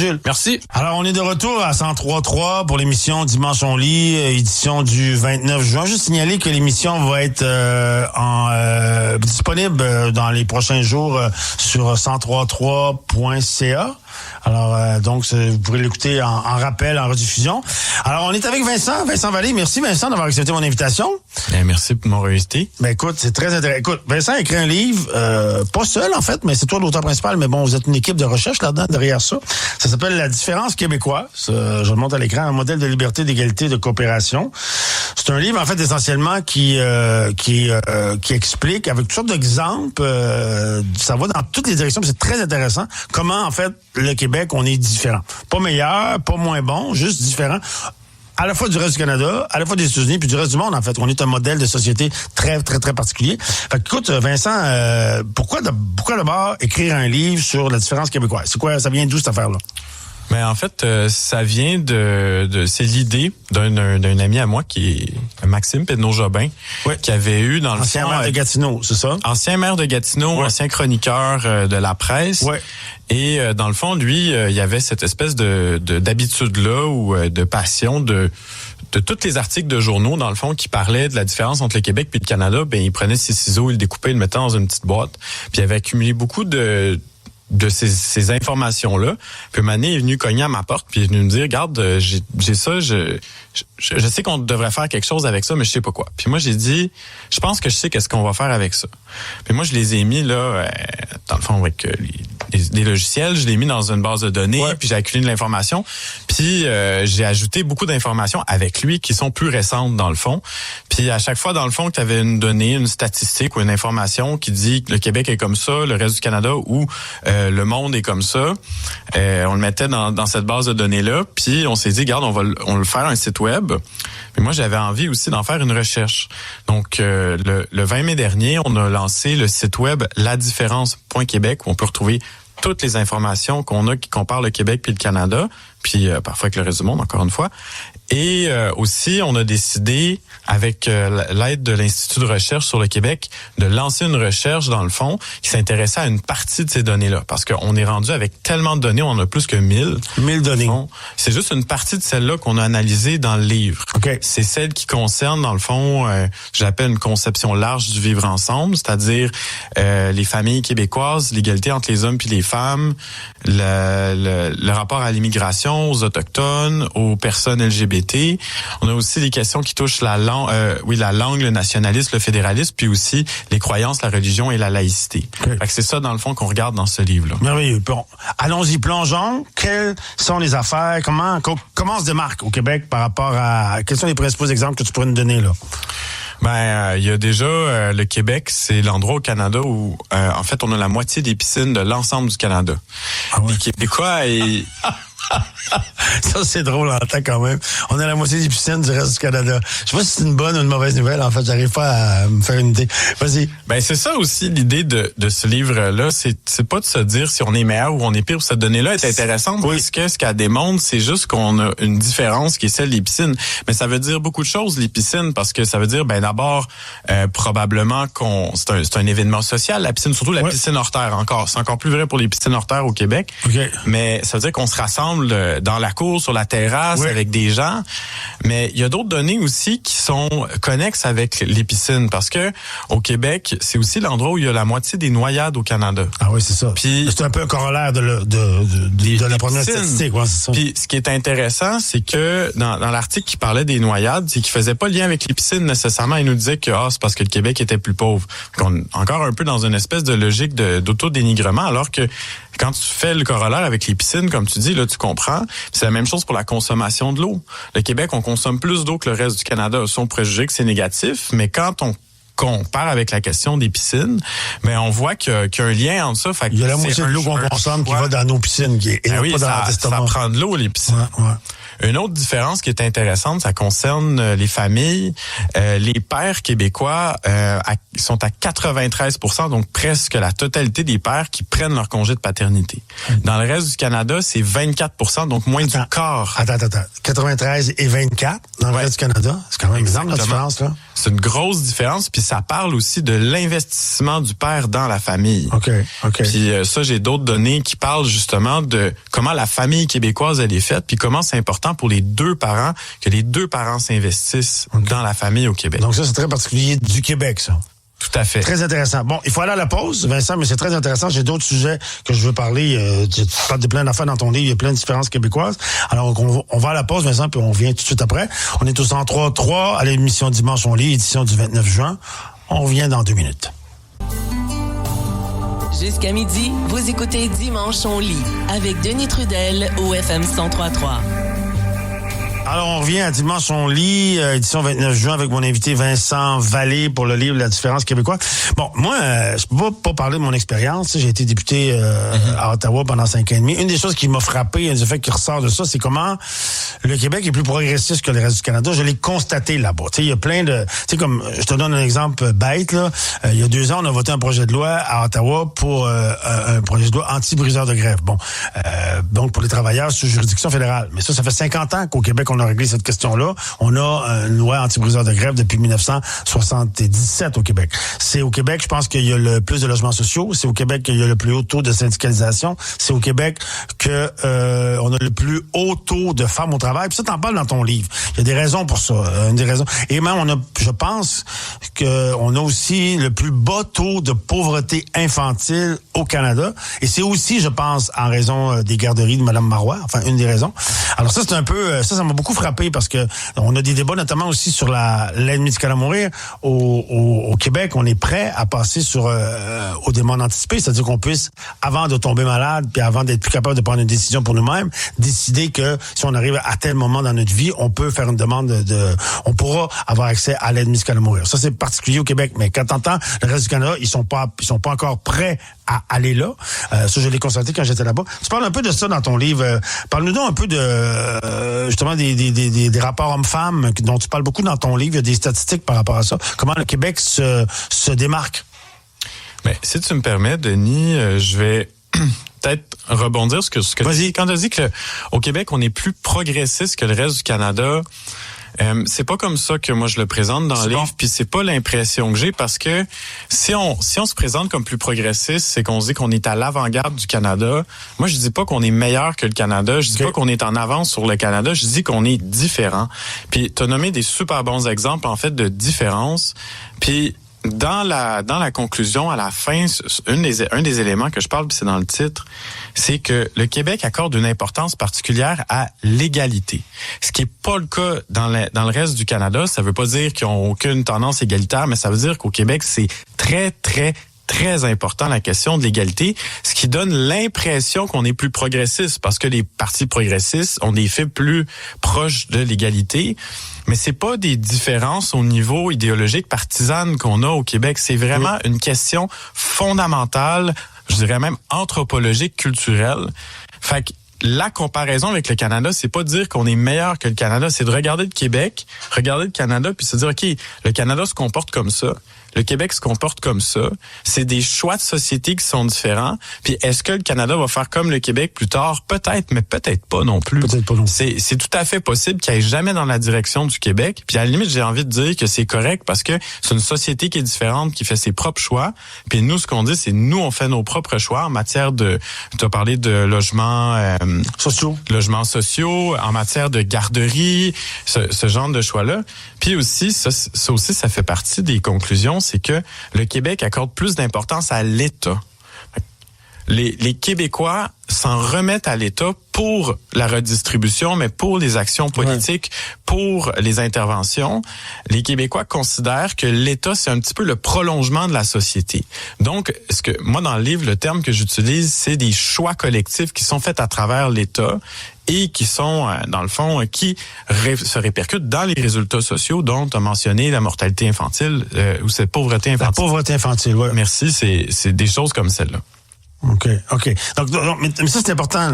Jules. Merci. Alors, on est de retour à 103.3 pour l'émission Dimanche on lit, édition du 29 juin. Juste signaler que l'émission va être disponible dans les prochains jours sur 103.3.ca. Alors, donc, vous pourrez l'écouter en rappel, en rediffusion. Alors, on est avec Vincent Vallée. Merci, Vincent, d'avoir accepté mon invitation. Bien, merci pour mon réussite. Ben, écoute, c'est très intéressant. Écoute, Vincent a écrit un livre, pas seul, en fait, mais c'est toi l'auteur principal, mais bon, vous êtes une équipe de recherche là-dedans, derrière ça. Ça s'appelle La différence québécoise. Je le montre à l'écran, un modèle de liberté, d'égalité, de coopération. C'est un livre, en fait, essentiellement, qui explique, avec toutes sortes d'exemples, ça va dans toutes les directions, c'est très intéressant, comment, en fait, le Québec, on est différent. Pas meilleur, pas moins bon, juste différent. À la fois du reste du Canada, à la fois des États-Unis, puis du reste du monde, en fait. On est un modèle de société très, très, très particulier. Fait que, écoute, Vincent, pourquoi d'abord écrire un livre sur la différence québécoise? C'est quoi, ça vient d'où, cette affaire-là? Mais en fait, ça vient c'est l'idée d'un ami à moi qui est Maxime Pedneau-Jobin, qui avait eu dans le ancien maire de Gatineau, c'est ça? Ancien maire de Gatineau, ancien chroniqueur de la presse. Ouais. Et dans le fond, lui, il y avait cette espèce d'habitude-là ou de passion de tous les articles de journaux, dans le fond, qui parlaient de la différence entre le Québec puis le Canada. Ben, il prenait ses ciseaux, il le découpait, il le mettait dans une petite boîte. Puis il avait accumulé beaucoup de ces informations-là. Puis Mané est venu cogner à ma porte, puis il est venu me dire, regarde, j'ai ça, je sais qu'on devrait faire quelque chose avec ça, mais je sais pas quoi. Puis moi, j'ai dit, je pense que je sais qu'est-ce qu'on va faire avec ça. Puis moi, je les ai mis, là, dans le fond, avec les logiciels, je l'ai mis dans une base de données, puis j'ai accumulé de l'information. Puis j'ai ajouté beaucoup d'informations avec lui qui sont plus récentes, dans le fond. Puis à chaque fois, dans le fond, que tu avais une donnée, une statistique ou une information qui dit que le Québec est comme ça, le reste du Canada ou le monde est comme ça, on le mettait dans cette base de données-là, puis on s'est dit, regarde, on va le faire un site web. Mais moi, j'avais envie aussi d'en faire une recherche. Donc, le 20 mai dernier, on a lancé le site web ladifference.québec où on peut retrouver toutes les informations qu'on a qui comparent le Québec puis le Canada, puis parfois avec le reste du monde, encore une fois. Et aussi, on a décidé, avec l'aide de l'Institut de recherche sur le Québec, de lancer une recherche, dans le fond, qui s'intéressait à une partie de ces données-là. Parce qu'on est rendu avec tellement de données, on en a plus que 1000. 1000 données. C'est juste une partie de celles-là qu'on a analysées dans le livre. Okay. C'est celles qui concernent, dans le fond, j'appelle une conception large du vivre ensemble, c'est-à-dire les familles québécoises, l'égalité entre les hommes puis les femmes, le rapport à l'immigration, aux Autochtones, aux personnes LGBT. On a aussi des questions qui touchent la langue, le nationalisme, le fédéralisme, puis aussi les croyances, la religion et la laïcité. Okay. Fait que c'est ça, dans le fond, qu'on regarde dans ce livre-là. Merveilleux. Bon, allons-y, plongeons. Quelles sont les affaires? Comment on se démarque au Québec par rapport à... Quels sont les principaux exemples que tu pourrais nous donner, là? Ben, il y a déjà le Québec, c'est l'endroit au Canada où, en fait, on a la moitié des piscines de l'ensemble du Canada. Ah ouais. Les Québécois et... Ça, c'est drôle en temps quand même. On a la moitié des piscines du reste du Canada. Je sais pas si c'est une bonne ou une mauvaise nouvelle. En fait, j'arrive pas à me faire une idée. Vas-y. Ben, c'est ça aussi l'idée de ce livre-là. C'est pas de se dire si on est meilleur ou on est pire. Cette donnée-là est intéressante parce que ce qu'elle démontre, c'est juste qu'on a une différence qui est celle des piscines. Mais ça veut dire beaucoup de choses, les piscines, parce que ça veut dire, ben, d'abord, probablement c'est un événement social, la piscine, surtout la piscine hors terre encore. C'est encore plus vrai pour les piscines hors terre au Québec. Okay. Mais ça veut dire qu'on se rassemble dans la cour, sur la terrasse, avec des gens. Mais il y a d'autres données aussi qui sont connexes avec les piscines parce que au Québec, c'est aussi l'endroit où il y a la moitié des noyades au Canada. Ah oui, c'est ça. Puis c'est un peu un corollaire de la première statistique. Ouais, c'est ça. Puis ce qui est intéressant, c'est que dans l'article qui parlait des noyades, c'est qu'il faisait pas lien avec les piscines nécessairement. Il nous disait que c'est parce que le Québec était plus pauvre. Encore un peu dans une espèce de logique d'autodénigrement, alors que quand tu fais le corollaire avec les piscines, comme tu dis, là, tu comprends. C'est la même chose pour la consommation de l'eau. Le Québec, on consomme plus d'eau que le reste du Canada. Son préjugé que c'est négatif, mais quand on compare avec la question des piscines, mais on voit qu'il y a un lien entre ça. Fait il y a la moitié de l'eau qu'on consomme qui va dans nos piscines, et pas dans ça prend de l'eau, les piscines. Ouais. Une autre différence qui est intéressante, ça concerne les familles. Les pères québécois sont à 93%, donc presque la totalité des pères qui prennent leur congé de paternité. Dans le reste du Canada, c'est 24%, donc moins du quart. Attends. 93 et 24 dans le reste du Canada, c'est quand même énorme la différence, là. C'est une grosse différence, puis ça parle aussi de l'investissement du père dans la famille. OK. Puis ça, j'ai d'autres données qui parlent justement de comment la famille québécoise, elle est faite, puis comment c'est important pour les deux parents, que les deux parents s'investissent dans la famille au Québec. Donc ça, c'est très particulier du Québec, ça. Tout à fait. Très intéressant. Bon, il faut aller à la pause, Vincent, mais c'est très intéressant. J'ai d'autres sujets que je veux parler. Tu parles de plein d'affaires dans ton livre. Il y a plein de différences québécoises. Alors, on va à la pause, Vincent, puis on revient tout de suite après. On est au 103.3 à l'émission Dimanche on lit, édition du 29 juin. On revient dans 2 minutes. Jusqu'à midi, vous écoutez Dimanche on lit avec Denis Trudel au FM 103.3. Alors, on revient à Dimanche on lit, édition 29 juin, avec mon invité Vincent Vallée pour le livre La différence québécoise. Bon, moi, je peux pas parler de mon expérience. J'ai été député à Ottawa pendant 5 ans et demi. Une des choses qui m'a frappé, un des effets qui ressort de ça, c'est comment le Québec est plus progressiste que le reste du Canada. Je l'ai constaté là-bas. Tu sais, il y a plein de... Tu sais, comme, je te donne un exemple bête, là. Il y a 2 ans, on a voté un projet de loi à Ottawa pour un projet de loi anti-briseur de grève. Bon, donc pour les travailleurs sous juridiction fédérale. Mais ça fait 50 ans qu'au Québec, on a réglé cette question-là. On a une loi anti-briseur de grève depuis 1977 au Québec. C'est au Québec, je pense qu'il y a le plus de logements sociaux. C'est au Québec qu'il y a le plus haut taux de syndicalisation. C'est au Québec que on a le plus haut taux de femmes au travail. Puis ça, t'en parles dans ton livre. Il y a des raisons pour ça. Une des raisons. Et même, je pense qu'on a aussi le plus bas taux de pauvreté infantile au Canada. Et c'est aussi, je pense, en raison des garderies de Mme Marois. Enfin, une des raisons. Alors ça, c'est un peu... Ça m'a beaucoup frappé parce que on a des débats notamment aussi sur l'aide médicale à mourir. Au Québec, on est prêt à passer aux demandes anticipées. C'est-à-dire qu'on puisse, avant de tomber malade, puis avant d'être plus capable de prendre une décision pour nous-mêmes, décider que si on arrive à tel moment dans notre vie, on peut faire une demande on pourra avoir accès à l'aide médicale à mourir. Ça, c'est particulier au Québec. Mais quand t'entends le reste du Canada, ils sont pas encore prêts à aller là. Ça, je l'ai constaté quand j'étais là-bas. Tu parles un peu de ça dans ton livre. Parle-nous donc un peu de justement des rapports hommes-femmes dont tu parles beaucoup dans ton livre. Il y a des statistiques par rapport à ça. Comment le Québec se démarque? Mais si tu me permets, Denis, je vais peut-être rebondir sur ce que Vas-y. Quand tu as dit qu'au Québec, on est plus progressiste que le reste du Canada, c'est pas comme ça que moi je le présente dans le livre, puis c'est pas l'impression que j'ai, parce que si on se présente comme plus progressiste, c'est qu'on se dit qu'on est à l'avant-garde du Canada. Moi, je dis pas qu'on est meilleur que le Canada, je dis pas qu'on est en avance sur le Canada, je dis qu'on est différent. Puis tu as nommé des super bons exemples en fait de différence. Puis dans la conclusion, à la fin, un des éléments que je parle, puis c'est dans le titre, c'est que le Québec accorde une importance particulière à l'égalité. Ce qui est pas le cas dans le reste du Canada. Ça veut pas dire qu'ils ont aucune tendance égalitaire, mais ça veut dire qu'au Québec, c'est très, très, très important la question de l'égalité, ce qui donne l'impression qu'on est plus progressiste, parce que les partis progressistes ont des faits plus proches de l'égalité. Mais c'est pas des différences au niveau idéologique partisane qu'on a au Québec. C'est vraiment une question fondamentale, je dirais même anthropologique, culturelle. Fait que la comparaison avec le Canada, c'est pas de dire qu'on est meilleur que le Canada, c'est de regarder le Québec, regarder le Canada, puis se dire, OK, le Canada se comporte comme ça. Le Québec se comporte comme ça. C'est des choix de société qui sont différents. Puis est-ce que le Canada va faire comme le Québec plus tard? Peut-être, mais peut-être pas non plus. Peut-être pas non plus. C'est tout à fait possible qu'il aille jamais dans la direction du Québec. Puis à la limite, j'ai envie de dire que c'est correct parce que c'est une société qui est différente, qui fait ses propres choix. Puis nous, ce qu'on dit, c'est nous, on fait nos propres choix en matière de... Tu as parlé de logements... Logements sociaux, en matière de garderie, ce genre de choix-là. Puis aussi, ça aussi, ça fait partie des conclusions, c'est que le Québec accorde plus d'importance à l'État. Les Québécois s'en remettent à l'État pour la redistribution, mais pour les actions politiques, pour les interventions. Les Québécois considèrent que l'État, c'est un petit peu le prolongement de la société. Donc, moi, dans le livre, le terme que j'utilise, c'est des choix collectifs qui sont faits à travers l'État et qui sont, dans le fond, qui se répercutent dans les résultats sociaux dont tu as mentionné la mortalité infantile ou cette pauvreté infantile. La pauvreté infantile, oui. Merci, c'est des choses comme celle-là. OK. Donc, mais ça, c'est important.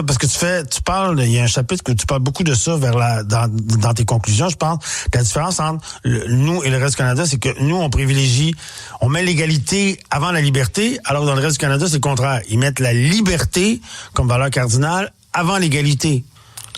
Parce que tu parles, il y a un chapitre que tu parles beaucoup de ça dans tes conclusions, je pense. La différence entre nous et le reste du Canada, c'est que nous, on met l'égalité avant la liberté, alors que dans le reste du Canada, c'est le contraire. Ils mettent la liberté comme valeur cardinale avant l'égalité.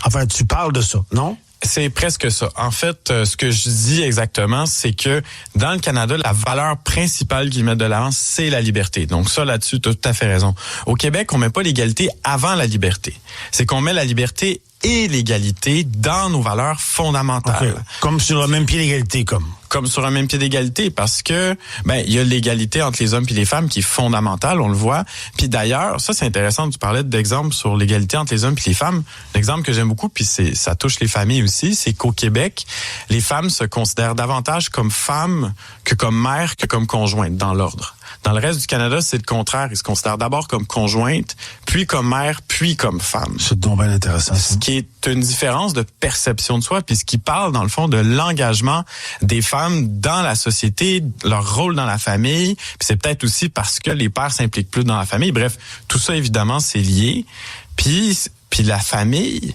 Enfin, tu parles de ça, non? C'est presque ça. En fait, ce que je dis exactement, c'est que dans le Canada, la valeur principale qu'ils mettent de l'avant, c'est la liberté. Donc ça, là-dessus, tu as tout à fait raison. Au Québec, on met pas l'égalité avant la liberté. C'est qu'on met la liberté et l'égalité dans nos valeurs fondamentales. Okay. Comme sur le même pied d'égalité, comme sur un même pied d'égalité, parce que il y a l'égalité entre les hommes et les femmes qui est fondamentale, on le voit. Puis d'ailleurs, ça c'est intéressant, tu parlais d'exemples sur l'égalité entre les hommes et les femmes. L'exemple que j'aime beaucoup, puis ça touche les familles aussi, c'est qu'au Québec, les femmes se considèrent davantage comme femmes que comme mères, que comme conjointes dans l'ordre. Dans le reste du Canada, c'est le contraire. Ils se considèrent d'abord comme conjointes, puis comme mères, puis comme femmes. C'est donc bien intéressant. Ce qui est une différence de perception de soi, puis ce qui parle, dans le fond, de l'engagement des femmes dans la société, leur rôle dans la famille. Puis c'est peut-être aussi parce que les pères s'impliquent plus dans la famille. Bref, tout ça, évidemment, c'est lié. Puis la famille,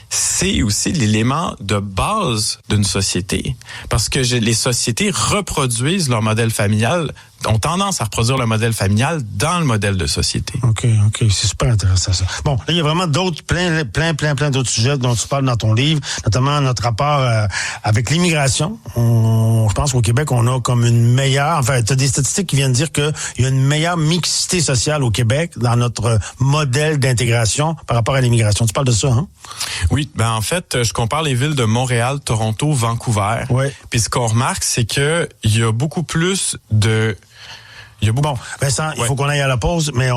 c'est aussi l'élément de base d'une société. Parce que les sociétés reproduisent leur modèle familial, ont tendance à reproduire le modèle familial dans le modèle de société. OK. C'est super intéressant, ça. Bon, là, il y a vraiment plein d'autres sujets dont tu parles dans ton livre, notamment notre rapport avec l'immigration. Je pense qu'au Québec, on a comme une meilleure... Enfin, tu as des statistiques qui viennent dire qu'il y a une meilleure mixité sociale au Québec dans notre modèle d'intégration par rapport à l'immigration. Tu parles de ça, hein? Oui, en fait, je compare les villes de Montréal, Toronto, Vancouver. Ouais. Puis ce qu'on remarque, c'est que il y a beaucoup plus de... Bon, Vincent, il faut qu'on aille à la pause, mais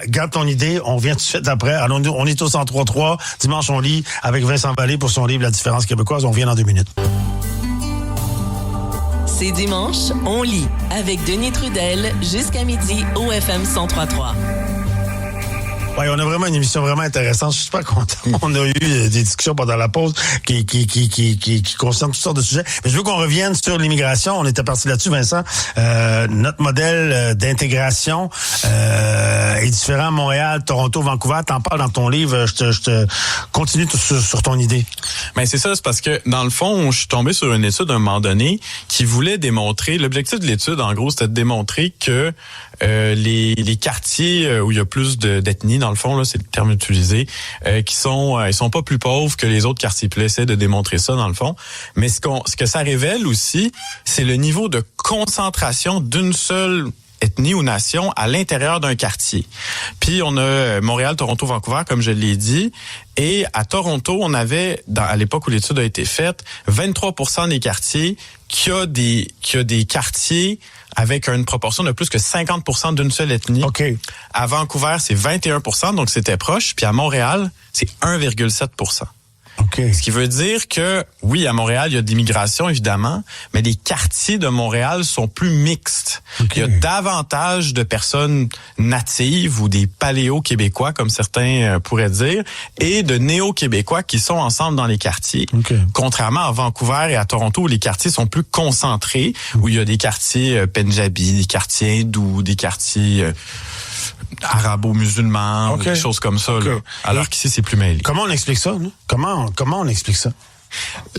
garde ton idée, on vient tout de suite après. Alors, on est au 103.3, Dimanche on lit, avec Vincent Vallée pour son livre La différence québécoise. On revient dans 2 minutes. C'est Dimanche, on lit, avec Denis Trudel, jusqu'à midi au FM 103.3. Oui, on a vraiment une émission vraiment intéressante. Je suis super content. On a eu des discussions pendant la pause qui concernent toutes sortes de sujets. Mais je veux qu'on revienne sur l'immigration. On était parti là-dessus, Vincent. Notre modèle d'intégration est différent à Montréal, Toronto, Vancouver. T'en parles dans ton livre. Je te continue sur ton idée. Ben c'est ça, c'est parce que dans le fond, je suis tombé sur une étude à un moment donné qui voulait démontrer. L'objectif de l'étude, en gros, c'était de démontrer que les quartiers où il y a plus d'ethnie, dans le fond, là, c'est le terme utilisé, ils sont pas plus pauvres que les autres quartiers. Puis là, essaie de démontrer ça, dans le fond. Mais ce que ça révèle aussi, c'est le niveau de concentration d'une seule ethnie ou nation à l'intérieur d'un quartier. Puis on a Montréal, Toronto, Vancouver, comme je l'ai dit. Et à Toronto, on avait, à l'époque où l'étude a été faite, 23% des quartiers qui a des quartiers avec une proportion de plus que 50% d'une seule ethnie. OK. À Vancouver, c'est 21%, donc c'était proche. Puis à Montréal, c'est 1,7%. Okay. Ce qui veut dire que, oui, à Montréal, il y a de l'immigration, évidemment, mais les quartiers de Montréal sont plus mixtes. Okay. Il y a davantage de personnes natives ou des paléo-québécois, comme certains pourraient dire, et de néo-québécois qui sont ensemble dans les quartiers. Okay. Contrairement à Vancouver et à Toronto, où les quartiers sont plus concentrés, où il y a des quartiers pendjabi, des quartiers hindous, des quartiers... arabo-musulmans, des choses comme ça. Là. Alors qu'ici, c'est plus mêlé. Comment on explique ça? Nous? Comment on explique ça?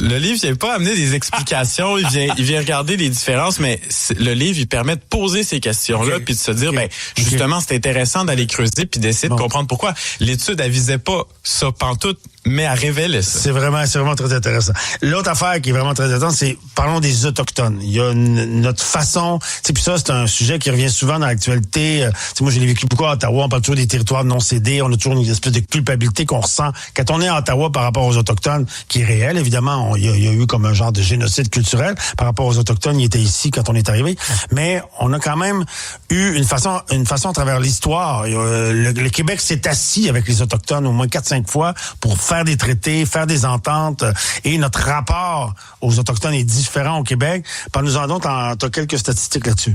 Le livre, il vient pas amener des explications, il vient regarder les différences, mais le livre, il permet de poser ces questions-là, puis de se dire, justement, c'est intéressant d'aller creuser, puis d'essayer de comprendre pourquoi. L'étude, elle visait pas ça pantoute, mais elle révèle ça. C'est vraiment très intéressant. L'autre affaire qui est vraiment très intéressante, c'est, parlons des Autochtones. Il y a notre façon, puis ça, c'est un sujet qui revient souvent dans l'actualité. Moi, je l'ai vécu beaucoup à Ottawa, on parle toujours des territoires non cédés, on a toujours une espèce de culpabilité qu'on ressent quand on est à Ottawa par rapport aux Autochtones, qui est réelle, évidemment. Il y a eu comme un genre de génocide culturel par rapport aux Autochtones, ils étaient ici quand on est arrivé. Mais on a quand même eu une façon à travers l'histoire. Le Québec s'est assis avec les Autochtones au moins 4-5 fois pour faire des traités, faire des ententes, et notre rapport aux Autochtones est différent au Québec. Parle-nous-en donc, t'as quelques statistiques là-dessus.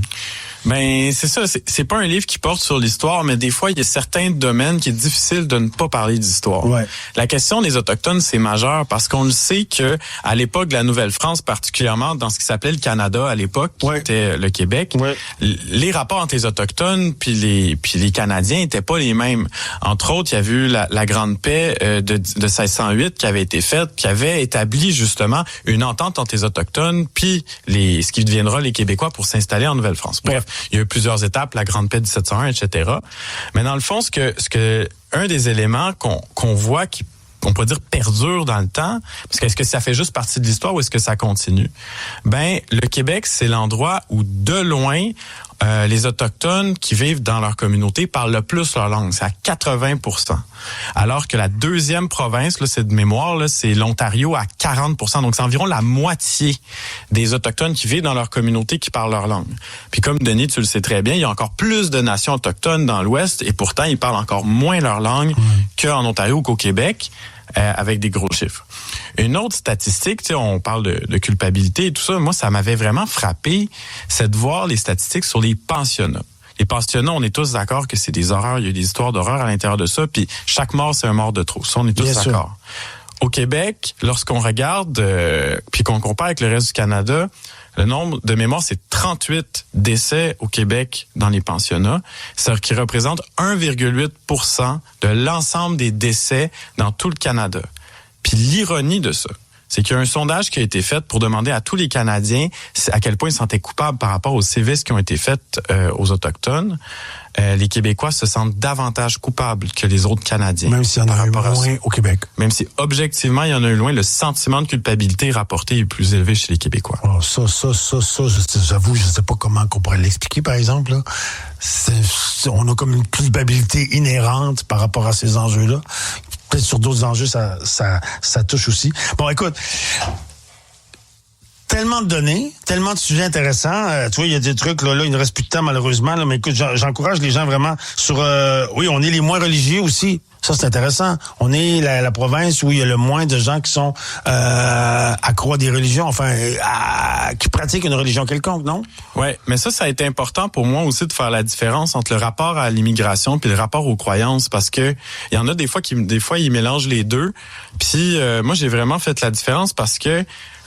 Ben, c'est ça, c'est pas un livre qui porte sur l'histoire, mais des fois, il y a certains domaines qui est difficile de ne pas parler d'histoire. Ouais. La question des Autochtones, c'est majeur parce qu'on le sait que à l'époque de la Nouvelle-France, particulièrement dans ce qui s'appelait le Canada à l'époque, qui était le Québec, les rapports entre les Autochtones puis les Canadiens étaient pas les mêmes. Entre autres, il y a eu la Grande Paix de 1608 qui avait été faite, qui avait établi justement une entente entre les Autochtones puis ce qui deviendra les Québécois pour s'installer en Nouvelle-France. Bref, il y a eu plusieurs étapes, la Grande Paix de 1701, etc. Mais dans le fond, un des éléments qu'on voit qui on pourrait dire, perdure dans le temps? Parce que est-ce que ça fait juste partie de l'histoire ou est-ce que ça continue? Ben, le Québec, c'est l'endroit où, de loin, les Autochtones qui vivent dans leur communauté parlent le plus leur langue. C'est à 80%. Alors que la deuxième province, là, c'est de mémoire, là, c'est l'Ontario à 40%. Donc, c'est environ la moitié des Autochtones qui vivent dans leur communauté qui parlent leur langue. Puis comme Denis, tu le sais très bien, il y a encore plus de nations autochtones dans l'Ouest et pourtant, ils parlent encore moins leur langue qu'en Ontario ou qu'au Québec. Avec des gros chiffres. Une autre statistique, tu sais, on parle de culpabilité et tout ça. Moi, ça m'avait vraiment frappé, c'est de voir les statistiques sur les pensionnats. Les pensionnats, on est tous d'accord que c'est des horreurs. Il y a des histoires d'horreur à l'intérieur de ça. Puis chaque mort, c'est un mort de trop. Ça, on est tous d'accord. Au Québec, lorsqu'on regarde puis qu'on compare avec le reste du Canada, le nombre de mémoire, c'est 38 décès au Québec dans les pensionnats, ce qui représente 1,8% de l'ensemble des décès dans tout le Canada. Puis l'ironie de ça, c'est qu'il y a un sondage qui a été fait pour demander à tous les Canadiens à quel point ils se sentaient coupables par rapport aux sévices qui ont été faits aux Autochtones. Les Québécois se sentent davantage coupables que les autres Canadiens. Même s'il y en a eu moins au Québec. Même si, objectivement, il y en a eu loin, le sentiment de culpabilité rapporté est plus élevé chez les Québécois. Oh, ça, j'avoue, je sais pas comment on pourrait l'expliquer, par exemple, là. On a comme une culpabilité inhérente par rapport à ces enjeux-là. Peut-être sur d'autres enjeux, ça touche aussi. Bon, écoute, tellement de données, tellement de sujets intéressants. Tu vois, il y a des trucs, là, il ne reste plus de temps, malheureusement, là, mais écoute, j'encourage les gens vraiment sur... oui, on est les moins religieux aussi. Ça, c'est intéressant. On est la province où il y a le moins de gens qui sont accros à des religions, enfin, qui pratiquent une religion quelconque, non? Ouais, mais ça a été important pour moi aussi de faire la différence entre le rapport à l'immigration puis le rapport aux croyances, parce que il y en a des fois ils mélangent les deux. Puis moi, j'ai vraiment fait la différence parce que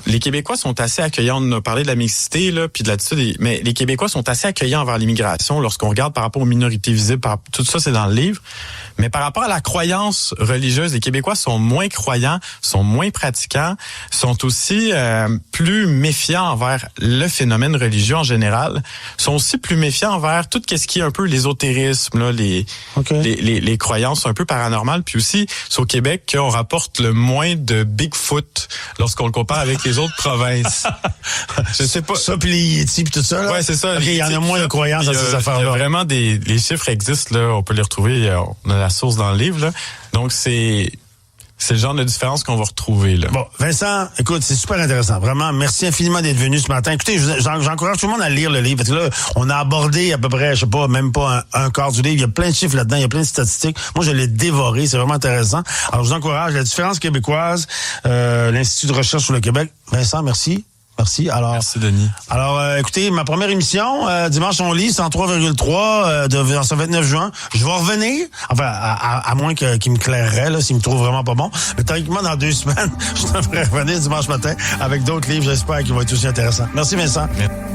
les Québécois sont assez accueillants. On a parlé de la mixité, là, puis de l'attitude, mais les Québécois sont assez accueillants envers l'immigration lorsqu'on regarde par rapport aux minorités visibles. Tout ça, c'est dans le livre. Mais par rapport à la croyance religieuse, les Québécois sont moins croyants, sont moins pratiquants, sont aussi plus méfiants envers le phénomène religieux en général, sont aussi plus méfiants envers tout ce qui est un peu l'ésotérisme, là, les croyances un peu paranormales. Puis aussi, c'est au Québec qu'on rapporte le moins de Bigfoot lorsqu'on le compare avec les autres provinces. Je sais pas. Ça, puis les Yétis, puis tout ça, là. Ouais, c'est ça. Okay, il y en a moins de croyances dans ces affaires-là. Il y a vraiment les chiffres existent, là. On peut les retrouver. On a la source dans le livre, là. Donc, c'est le genre de différence qu'on va retrouver, là. Bon, Vincent, écoute, c'est super intéressant. Vraiment, merci infiniment d'être venu ce matin. Écoutez, j'encourage tout le monde à lire le livre. Parce que là, on a abordé à peu près, je sais pas, même pas un quart du livre. Il y a plein de chiffres là-dedans, il y a plein de statistiques. Moi, je l'ai dévoré, c'est vraiment intéressant. Alors, je vous encourage. La différence québécoise, l'Institut de recherche sur le Québec. Vincent, merci. Merci. Alors, merci, Denis. Alors, écoutez, ma première émission, Dimanche on lit, 103,3, dans ce 29 juin. Je vais revenir, enfin, à moins qu'il me clairerait, là, s'il me trouve vraiment pas bon. Mais théoriquement, dans 2 semaines, je devrais revenir dimanche matin avec d'autres livres, j'espère qu'ils vont être aussi intéressants. Merci, Vincent. Merci.